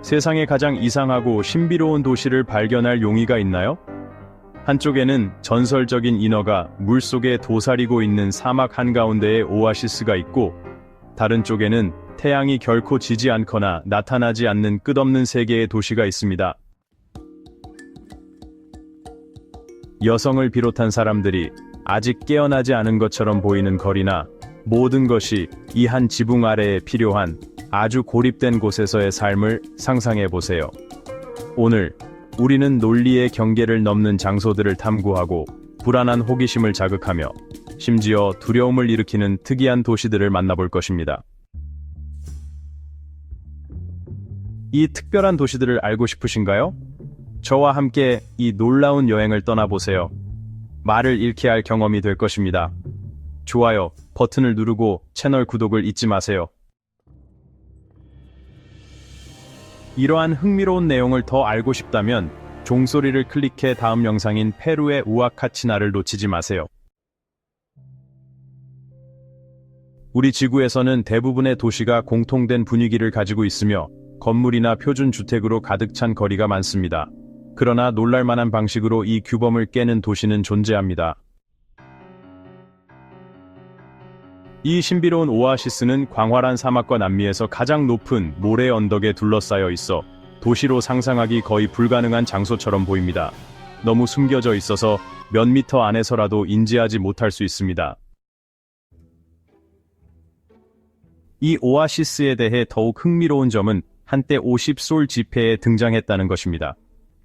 세상에 가장 이상하고 신비로운 도시를 발견할 용의가 있나요? 한쪽에는 전설적인 인어가 물속에 도사리고 있는 사막 한가운데에 오아시스가 있고, 다른 쪽에는 태양이 결코 지지 않거나 나타나지 않는 끝없는 세계의 도시가 있습니다. 여성을 비롯한 사람들이 아직 깨어나지 않은 것처럼 보이는 거리나 모든 것이 이 한 지붕 아래에 필요한 아주 고립된 곳에서의 삶을 상상해 보세요. 오늘 우리는 논리의 경계를 넘는 장소들을 탐구하고 불안한 호기심을 자극하며 심지어 두려움을 일으키는 특이한 도시들을 만나볼 것입니다. 이 특별한 도시들을 알고 싶으신가요? 저와 함께 이 놀라운 여행을 떠나보세요. 말을 잃게 할 경험이 될 것입니다. 좋아요 버튼을 누르고 채널 구독을 잊지 마세요. 이러한 흥미로운 내용을 더 알고 싶다면 종소리를 클릭해 다음 영상인 페루의 우아카치나를 놓치지 마세요. 우리 지구에서는 대부분의 도시가 공통된 분위기를 가지고 있으며 건물이나 표준 주택으로 가득 찬 거리가 많습니다. 그러나 놀랄만한 방식으로 이 규범을 깨는 도시는 존재합니다. 이 신비로운 오아시스는 광활한 사막과 남미에서 가장 높은 모래 언덕에 둘러싸여 있어 도시로 상상하기 거의 불가능한 장소처럼 보입니다. 너무 숨겨져 있어서 몇 미터 안에서라도 인지하지 못할 수 있습니다. 이 오아시스에 대해 더욱 흥미로운 점은 한때 50솔 지폐에 등장했다는 것입니다.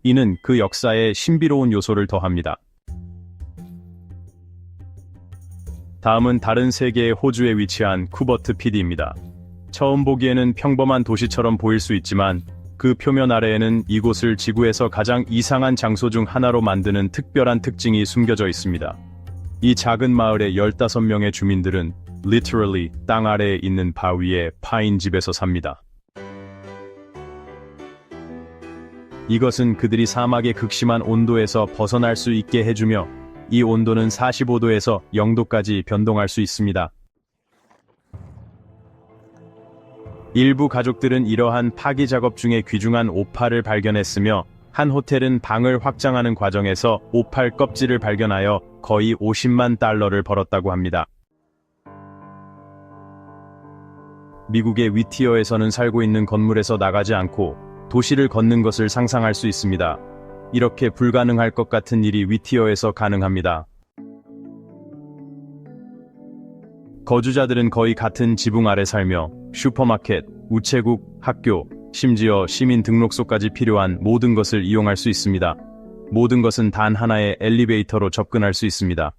이는 그 역사에 신비로운 요소를 더합니다. 다음은 다른 세계의 호주에 위치한 쿠버트 PD입니다. 처음 보기에는 평범한 도시처럼 보일 수 있지만 그 표면 아래에는 이곳을 지구에서 가장 이상한 장소 중 하나로 만드는 특별한 특징이 숨겨져 있습니다. 이 작은 마을의 15명의 주민들은 literally 땅 아래에 있는 바위에 파인 집에서 삽니다. 이것은 그들이 사막의 극심한 온도에서 벗어날 수 있게 해주며 이 온도는 45도에서 0도까지 변동할 수 있습니다. 일부 가족들은 이러한 파기 작업 중에 귀중한 오팔을 발견했으며 한 호텔은 방을 확장하는 과정에서 오팔 껍질을 발견하여 거의 50만 달러를 벌었다고 합니다. 미국의 위티어에서는 살고 있는 건물에서 나가지 않고 도시를 걷는 것을 상상할 수 있습니다. 이렇게 불가능할 것 같은 일이 위티어에서 가능합니다. 거주자들은 거의 같은 지붕 아래 살며 슈퍼마켓, 우체국, 학교, 심지어 시민 등록소까지 필요한 모든 것을 이용할 수 있습니다. 모든 것은 단 하나의 엘리베이터로 접근할 수 있습니다.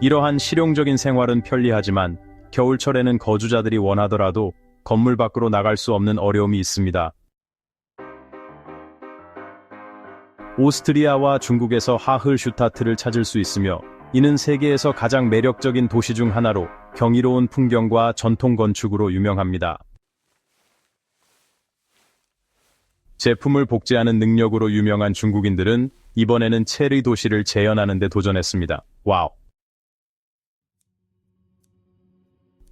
이러한 실용적인 생활은 편리하지만 겨울철에는 거주자들이 원하더라도 건물 밖으로 나갈 수 없는 어려움이 있습니다. 오스트리아와 중국에서 하흐슈타트를 찾을 수 있으며 이는 세계에서 가장 매력적인 도시 중 하나로 경이로운 풍경과 전통 건축으로 유명합니다. 제품을 복제하는 능력으로 유명한 중국인들은 이번에는 체리 도시를 재현하는 데 도전했습니다. 와우!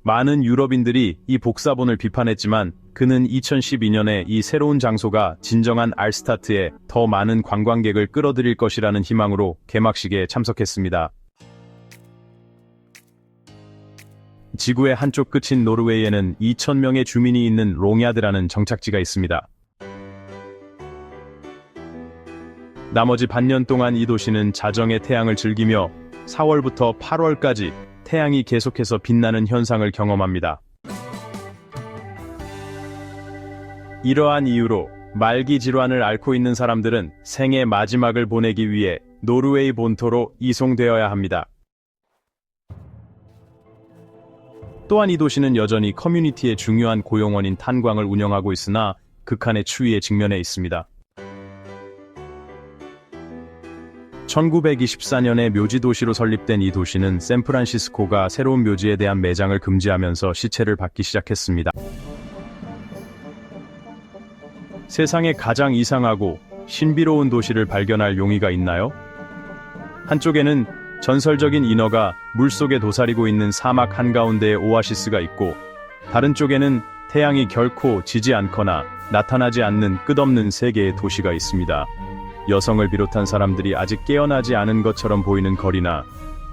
많은 유럽인들이 이 복사본을 비판했지만 그는 2012년에 이 새로운 장소가 진정한 알스타트에 더 많은 관광객을 끌어들일 것이라는 희망으로 개막식에 참석했습니다. 지구의 한쪽 끝인 노르웨이에는 2,000명의 주민이 있는 롱야드라는 정착지가 있습니다. 나머지 반년 동안 이 도시는 자정의 태양을 즐기며 4월부터 8월까지 태양이 계속해서 빛나는 현상을 경험합니다. 이러한 이유로 말기 질환을 앓고 있는 사람들은 생의 마지막을 보내기 위해 노르웨이 본토로 이송되어야 합니다. 또한 이 도시는 여전히 커뮤니티의 중요한 고용원인 탄광을 운영하고 있으나 극한의 추위에 직면해 있습니다. 1924년에 묘지 도시로 설립된 이 도시는 샌프란시스코가 새로운 묘지에 대한 매장을 금지하면서 시체를 받기 시작했습니다. 세상에 가장 이상하고 신비로운 도시를 발견할 용의가 있나요? 한쪽에는 전설적인 인어가 물속에 도사리고 있는 사막 한가운데에 오아시스가 있고, 다른 쪽에는 태양이 결코 지지 않거나 나타나지 않는 끝없는 세계의 도시가 있습니다. 여성을 비롯한 사람들이 아직 깨어나지 않은 것처럼 보이는 거리나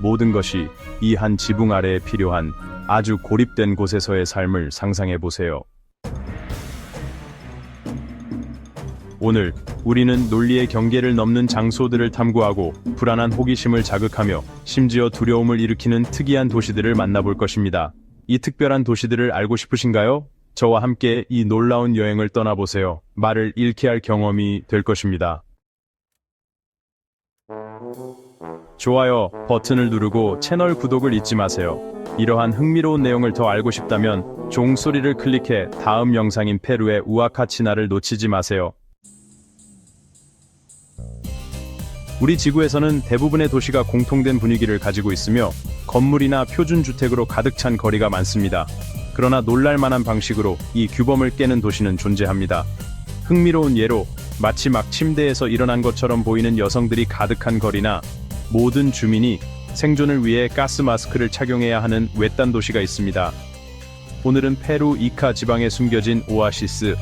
모든 것이 이 한 지붕 아래에 필요한 아주 고립된 곳에서의 삶을 상상해 보세요. 오늘 우리는 논리의 경계를 넘는 장소들을 탐구하고 불안한 호기심을 자극하며 심지어 두려움을 일으키는 특이한 도시들을 만나볼 것입니다. 이 특별한 도시들을 알고 싶으신가요? 저와 함께 이 놀라운 여행을 떠나보세요. 말을 잃게 할 경험이 될 것입니다. 좋아요 버튼을 누르고 채널 구독을 잊지 마세요. 이러한 흥미로운 내용을 더 알고 싶다면 종소리를 클릭해 다음 영상인 페루의 우아카치나를 놓치지 마세요. 우리 지구에서는 대부분의 도시가 공통된 분위기를 가지고 있으며 건물이나 표준 주택으로 가득 찬 거리가 많습니다. 그러나 놀랄만한 방식으로 이 규범을 깨는 도시는 존재합니다. 흥미로운 예로 마치 막 침대에서 일어난 것처럼 보이는 여성들이 가득한 거리나 모든 주민이 생존을 위해 가스 마스크를 착용해야 하는 외딴 도시가 있습니다. 오늘은 페루 이카 지방에 숨겨진 오아시스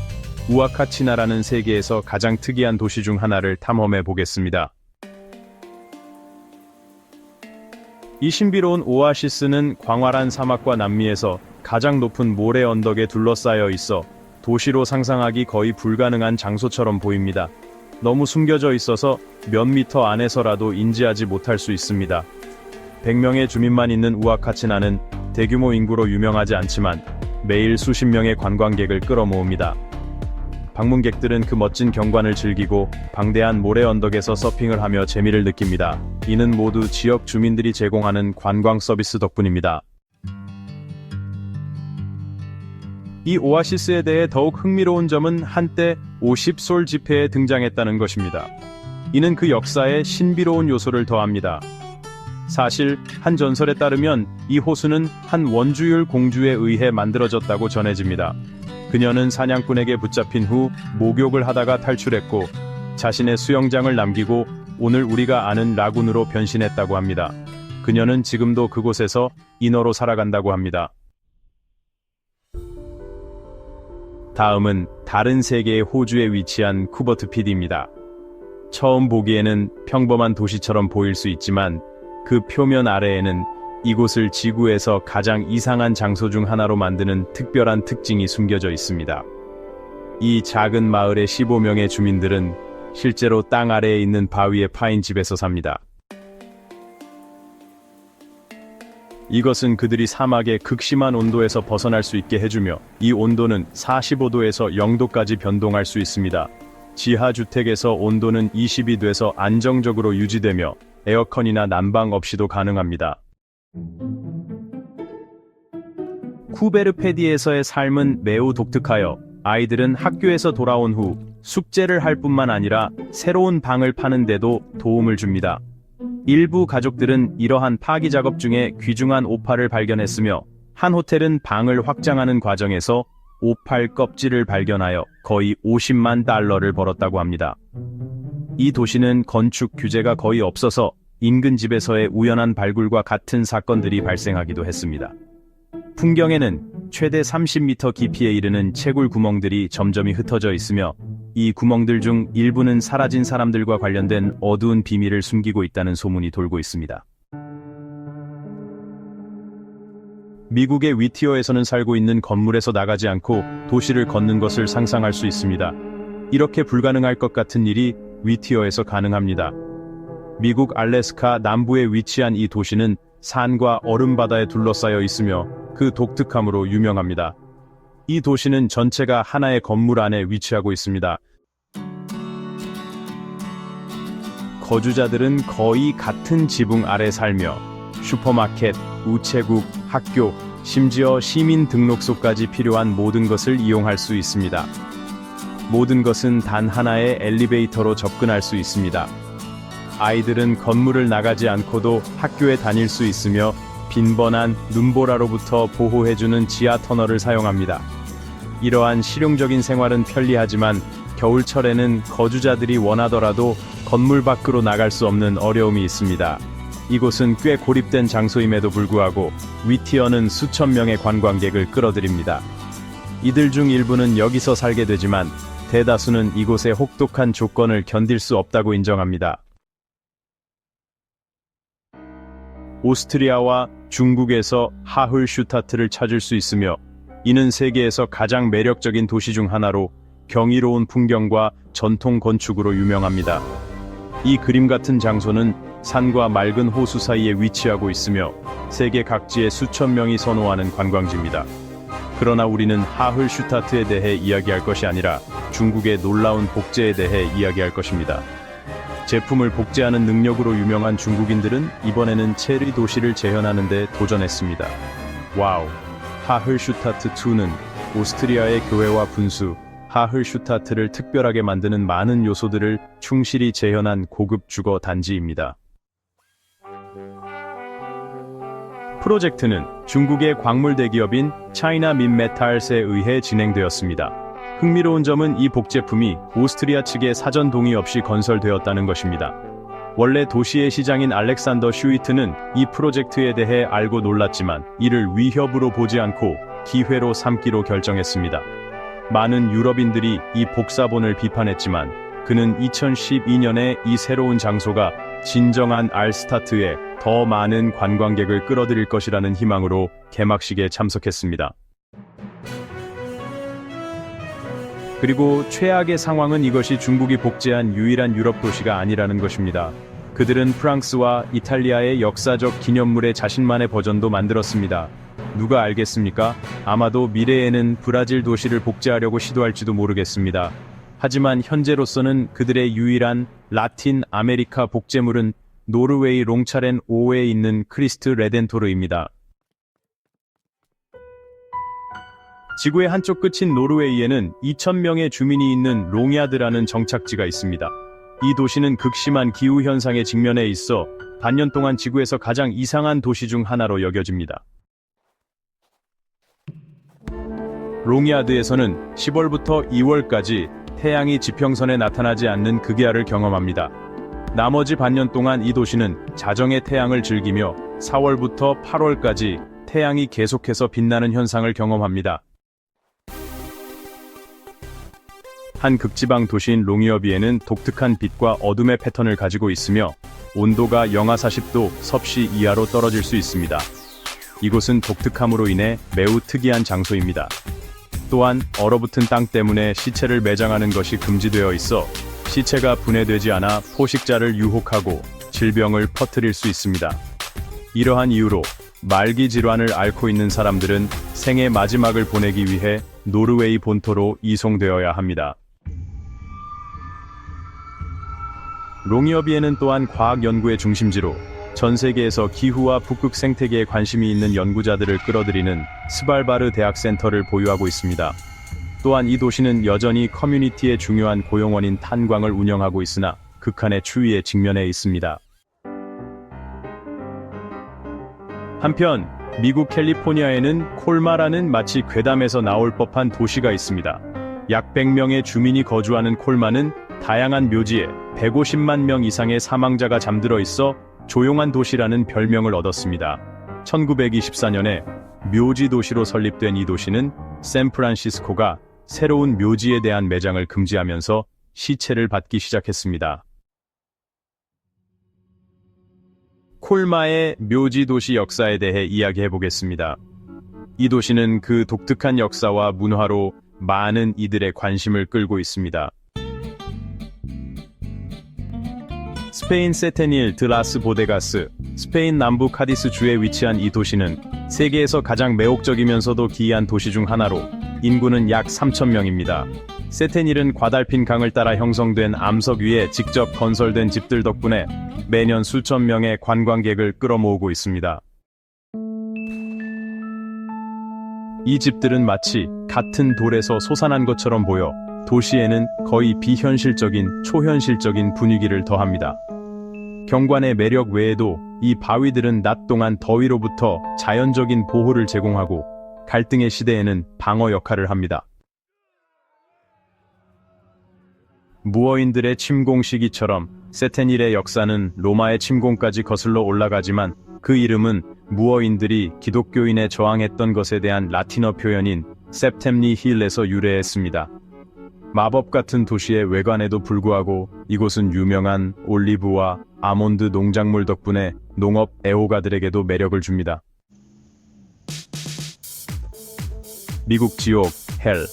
우아카치나라는 세계에서 가장 특이한 도시 중 하나를 탐험해 보겠습니다. 이 신비로운 오아시스는 광활한 사막과 남미에서 가장 높은 모래 언덕에 둘러싸여 있어 도시로 상상하기 거의 불가능한 장소처럼 보입니다. 너무 숨겨져 있어서 몇 미터 안에서라도 인지하지 못할 수 있습니다. 100명의 주민만 있는 우아카치나는 대규모 인구로 유명하지 않지만 매일 수십 명의 관광객을 끌어모읍니다. 방문객들은 그 멋진 경관을 즐기고 방대한 모래 언덕에서 서핑을 하며 재미를 느낍니다. 이는 모두 지역 주민들이 제공하는 관광 서비스 덕분입니다. 이 오아시스에 대해 더욱 흥미로운 점은 한때 50솔 지폐에 등장했다는 것입니다. 이는 그 역사에 신비로운 요소를 더합니다. 사실 한 전설에 따르면 이 호수는 한 원주율 공주에 의해 만들어졌다고 전해집니다. 그녀는 사냥꾼에게 붙잡힌 후 목욕을 하다가 탈출했고 자신의 수영장을 남기고 오늘 우리가 아는 라군으로 변신했다고 합니다. 그녀는 지금도 그곳에서 인어로 살아간다고 합니다. 다음은 다른 세계의 호주에 위치한 쿠버트 PD입니다. 처음 보기에는 평범한 도시처럼 보일 수 있지만 그 표면 아래에는 이곳을 지구에서 가장 이상한 장소 중 하나로 만드는 특별한 특징이 숨겨져 있습니다. 이 작은 마을의 15명의 주민들은 실제로 땅 아래에 있는 바위의 파인 집에서 삽니다. 이것은 그들이 사막의 극심한 온도에서 벗어날 수 있게 해주며 이 온도는 45도에서 0도까지 변동할 수 있습니다. 지하 주택에서 온도는 20이 돼서 안정적으로 유지되며 에어컨이나 난방 없이도 가능합니다. 쿠베르페디에서의 삶은 매우 독특하여 아이들은 학교에서 돌아온 후 숙제를 할 뿐만 아니라 새로운 방을 파는 데도 도움을 줍니다. 일부 가족들은 이러한 파기 작업 중에 귀중한 오팔을 발견했으며 한 호텔은 방을 확장하는 과정에서 오팔 껍질을 발견하여 거의 50만 달러를 벌었다고 합니다. 이 도시는 건축 규제가 거의 없어서 인근 집에서의 우연한 발굴과 같은 사건들이 발생하기도 했습니다. 풍경에는 최대 30m 깊이에 이르는 채굴 구멍들이 점점이 흩어져 있으며 이 구멍들 중 일부는 사라진 사람들과 관련된 어두운 비밀을 숨기고 있다는 소문이 돌고 있습니다. 미국의 위티어에서는 살고 있는 건물에서 나가지 않고 도시를 걷는 것을 상상할 수 있습니다. 이렇게 불가능할 것 같은 일이 위티어에서 가능합니다. 미국 알래스카 남부에 위치한 이 도시는 산과 얼음바다에 둘러싸여 있으며 그 독특함으로 유명합니다. 이 도시는 전체가 하나의 건물 안에 위치하고 있습니다. 거주자들은 거의 같은 지붕 아래 살며 슈퍼마켓, 우체국, 학교, 심지어 시민 등록소까지 필요한 모든 것을 이용할 수 있습니다. 모든 것은 단 하나의 엘리베이터로 접근할 수 있습니다. 아이들은 건물을 나가지 않고도 학교에 다닐 수 있으며 빈번한 눈보라로부터 보호해주는 지하 터널을 사용합니다. 이러한 실용적인 생활은 편리하지만 겨울철에는 거주자들이 원하더라도 건물 밖으로 나갈 수 없는 어려움이 있습니다. 이곳은 꽤 고립된 장소임에도 불구하고 위티어는 수천 명의 관광객을 끌어들입니다. 이들 중 일부는 여기서 살게 되지만 대다수는 이곳의 혹독한 조건을 견딜 수 없다고 인정합니다. 오스트리아와 중국에서 하흘슈타트를 찾을 수 있으며 이는 세계에서 가장 매력적인 도시 중 하나로 경이로운 풍경과 전통 건축으로 유명합니다. 이 그림 같은 장소는 산과 맑은 호수 사이에 위치하고 있으며 세계 각지의 수천 명이 선호하는 관광지입니다. 그러나 우리는 하흘슈타트에 대해 이야기할 것이 아니라 중국의 놀라운 복제에 대해 이야기할 것입니다. 제품을 복제하는 능력으로 유명한 중국인들은 이번에는 체리 도시를 재현하는 데 도전했습니다. 와우! 하흘슈타트2는 오스트리아의 교회와 분수, 하흘슈타트를 특별하게 만드는 많은 요소들을 충실히 재현한 고급 주거 단지입니다. 프로젝트는 중국의 광물 대기업인 차이나 민메탈스에 의해 진행되었습니다. 흥미로운 점은 이 복제품이 오스트리아 측의 사전 동의 없이 건설되었다는 것입니다. 원래 도시의 시장인 알렉산더 슈위트는 이 프로젝트에 대해 알고 놀랐지만 이를 위협으로 보지 않고 기회로 삼기로 결정했습니다. 많은 유럽인들이 이 복사본을 비판했지만 그는 2012년에 이 새로운 장소가 진정한 알스타트에 더 많은 관광객을 끌어들일 것이라는 희망으로 개막식에 참석했습니다. 그리고 최악의 상황은 이것이 중국이 복제한 유일한 유럽 도시가 아니라는 것입니다. 그들은 프랑스와 이탈리아의 역사적 기념물의 자신만의 버전도 만들었습니다. 누가 알겠습니까? 아마도 미래에는 브라질 도시를 복제하려고 시도할지도 모르겠습니다. 하지만 현재로서는 그들의 유일한 라틴 아메리카 복제물은 노르웨이 롱차렌 5에 있는 크리스트 레덴토르입니다. 지구의 한쪽 끝인 노르웨이에는 2,000명의 주민이 있는 롱야드라는 정착지가 있습니다. 이 도시는 극심한 기후현상에 직면해 있어 반년 동안 지구에서 가장 이상한 도시 중 하나로 여겨집니다. 롱야드에서는 10월부터 2월까지 태양이 지평선에 나타나지 않는 극야를 경험합니다. 나머지 반년 동안 이 도시는 자정의 태양을 즐기며 4월부터 8월까지 태양이 계속해서 빛나는 현상을 경험합니다. 한 극지방 도시인 롱이어비에는 독특한 빛과 어둠의 패턴을 가지고 있으며 온도가 영하 40도 섭씨 이하로 떨어질 수 있습니다. 이곳은 독특함으로 인해 매우 특이한 장소입니다. 또한 얼어붙은 땅 때문에 시체를 매장하는 것이 금지되어 있어 시체가 분해되지 않아 포식자를 유혹하고 질병을 퍼뜨릴 수 있습니다. 이러한 이유로 말기 질환을 앓고 있는 사람들은 생의 마지막을 보내기 위해 노르웨이 본토로 이송되어야 합니다. 롱이어비에는 또한 과학 연구의 중심지로 전 세계에서 기후와 북극 생태계에 관심이 있는 연구자들을 끌어들이는 스발바르 대학센터를 보유하고 있습니다. 또한 이 도시는 여전히 커뮤니티의 중요한 고용원인 탄광을 운영하고 있으나 극한의 추위에 직면해 있습니다. 한편 미국 캘리포니아에는 콜마라는 마치 괴담에서 나올 법한 도시가 있습니다. 약 100명의 주민이 거주하는 콜마는 다양한 묘지에 150만 명 이상의 사망자가 잠들어 있어 조용한 도시라는 별명을 얻었습니다. 1924년에 묘지 도시로 설립된 이 도시는 샌프란시스코가 새로운 묘지에 대한 매장을 금지하면서 시체를 받기 시작했습니다. 콜마의 묘지 도시 역사에 대해 이야기해 보겠습니다. 이 도시는 그 독특한 역사와 문화로 많은 이들의 관심을 끌고 있습니다. 스페인 세테닐 드 라스 보데가스, 스페인 남부 카디스 주에 위치한 이 도시는 세계에서 가장 매혹적이면서도 기이한 도시 중 하나로 인구는 약 3,000명입니다. 세테닐은 과달핀 강을 따라 형성된 암석 위에 직접 건설된 집들 덕분에 매년 수천 명의 관광객을 끌어모으고 있습니다. 이 집들은 마치 같은 돌에서 솟아난 것처럼 보여 도시에는 거의 비현실적인, 초현실적인 분위기를 더합니다. 경관의 매력 외에도 이 바위들은 낮 동안 더위로부터 자연적인 보호를 제공하고 갈등의 시대에는 방어 역할을 합니다. 무어인들의 침공 시기처럼 세테닐의 역사는 로마의 침공까지 거슬러 올라가지만 그 이름은 무어인들이 기독교인에 저항했던 것에 대한 라틴어 표현인 셉템니 힐에서 유래했습니다. 마법 같은 도시의 외관에도 불구하고 이곳은 유명한 올리브와 아몬드 농작물 덕분에 농업 애호가들에게도 매력을 줍니다. 미국 지옥, 헬.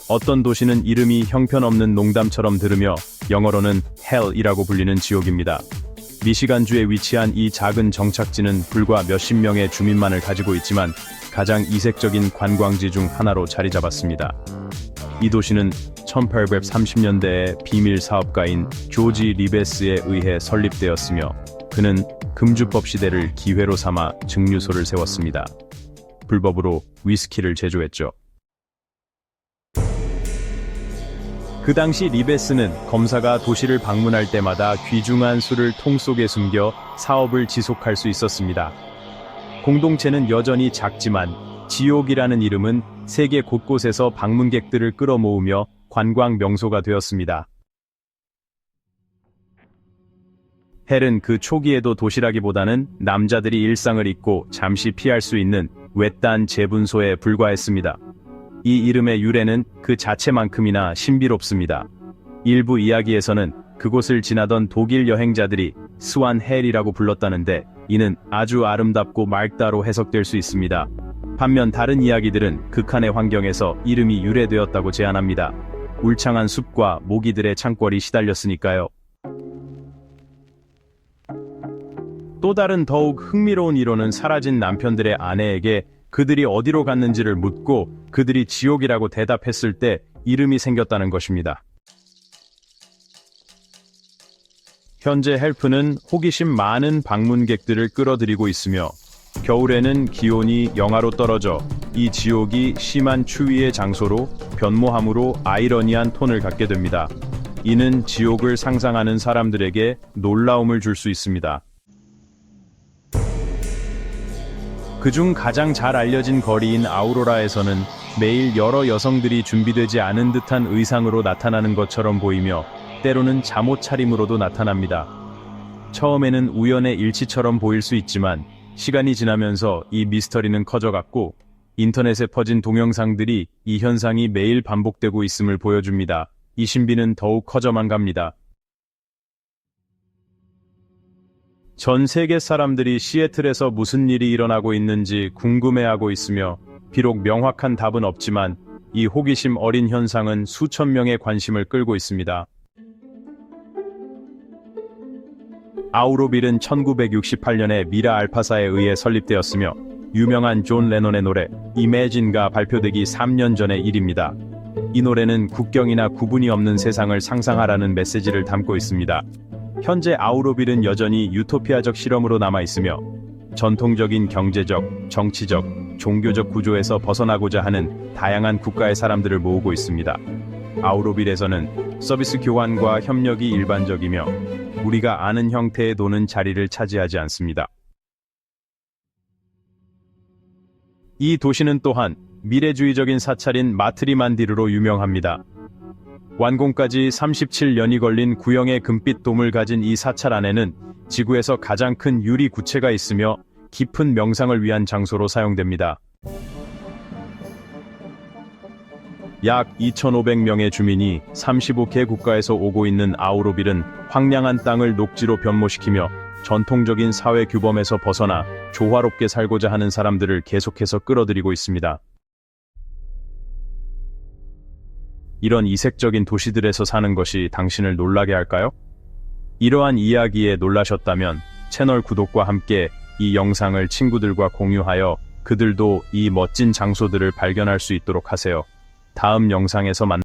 어떤 도시는 이름이 형편없는 농담처럼 들으며 영어로는 헬이라고 불리는 지옥입니다. 미시간주에 위치한 이 작은 정착지는 불과 몇십 명의 주민만을 가지고 있지만 가장 이색적인 관광지 중 하나로 자리 잡았습니다. 이 도시는 1830년대에 비밀 사업가인 조지 리베스에 의해 설립되었으며 그는 금주법 시대를 기회로 삼아 증류소를 세웠습니다. 불법으로 위스키를 제조했죠. 그 당시 리베스는 검사가 도시를 방문할 때마다 귀중한 술을 통 속에 숨겨 사업을 지속할 수 있었습니다. 공동체는 여전히 작지만 지옥이라는 이름은 세계 곳곳에서 방문객들을 끌어모으며 관광 명소가 되었습니다. 헬은 그 초기에도 도시라기보다는 남자들이 일상을 잊고 잠시 피할 수 있는 외딴 재분소에 불과했습니다. 이 이름의 유래는 그 자체만큼이나 신비롭습니다. 일부 이야기에서는 그곳을 지나던 독일 여행자들이 스완 헬이라고 불렀다는데 이는 아주 아름답고 맑다로 해석될 수 있습니다. 반면 다른 이야기들은 극한의 환경에서 이름이 유래되었다고 제안합니다. 울창한 숲과 모기들의 창궐이 시달렸으니까요. 또 다른 더욱 흥미로운 이론은 사라진 남편들의 아내에게 그들이 어디로 갔는지를 묻고 그들이 지옥이라고 대답했을 때 이름이 생겼다는 것입니다. 현재 헬프는 호기심 많은 방문객들을 끌어들이고 있으며 겨울에는 기온이 영하로 떨어져 이 지옥이 심한 추위의 장소로 변모함으로 아이러니한 톤을 갖게 됩니다. 이는 지옥을 상상하는 사람들에게 놀라움을 줄 수 있습니다. 그중 가장 잘 알려진 거리인 아우로라에서는 매일 여러 여성들이 준비되지 않은 듯한 의상으로 나타나는 것처럼 보이며 때로는 잠옷 차림으로도 나타납니다. 처음에는 우연의 일치처럼 보일 수 있지만 시간이 지나면서 이 미스터리는 커져갔고 인터넷에 퍼진 동영상들이 이 현상이 매일 반복되고 있음을 보여줍니다. 이 신비는 더욱 커져만 갑니다. 전 세계 사람들이 시애틀에서 무슨 일이 일어나고 있는지 궁금해하고 있으며 비록 명확한 답은 없지만 이 호기심 어린 현상은 수천 명의 관심을 끌고 있습니다. 아우로빌은 1968년에 미라 알파사에 의해 설립되었으며 유명한 존 레논의 노래 Imagine가 발표되기 3년 전의 일입니다. 이 노래는 국경이나 구분이 없는 세상을 상상하라는 메시지를 담고 있습니다. 현재 아우로빌은 여전히 유토피아적 실험으로 남아있으며 전통적인 경제적, 정치적, 종교적 구조에서 벗어나고자 하는 다양한 국가의 사람들을 모으고 있습니다. 아우로빌에서는 서비스 교환과 협력이 일반적이며 우리가 아는 형태의 돈은 자리를 차지하지 않습니다. 이 도시는 또한 미래주의적인 사찰인 마트리만디르로 유명합니다. 완공까지 37년이 걸린 구형의 금빛 돔을 가진 이 사찰 안에는 지구에서 가장 큰 유리 구체가 있으며 깊은 명상을 위한 장소로 사용됩니다. 약 2,500명의 주민이 35개 국가에서 오고 있는 아우로빌은 황량한 땅을 녹지로 변모시키며 전통적인 사회 규범에서 벗어나 조화롭게 살고자 하는 사람들을 계속해서 끌어들이고 있습니다. 이런 이색적인 도시들에서 사는 것이 당신을 놀라게 할까요? 이러한 이야기에 놀라셨다면 채널 구독과 함께 이 영상을 친구들과 공유하여 그들도 이 멋진 장소들을 발견할 수 있도록 하세요. 다음 영상에서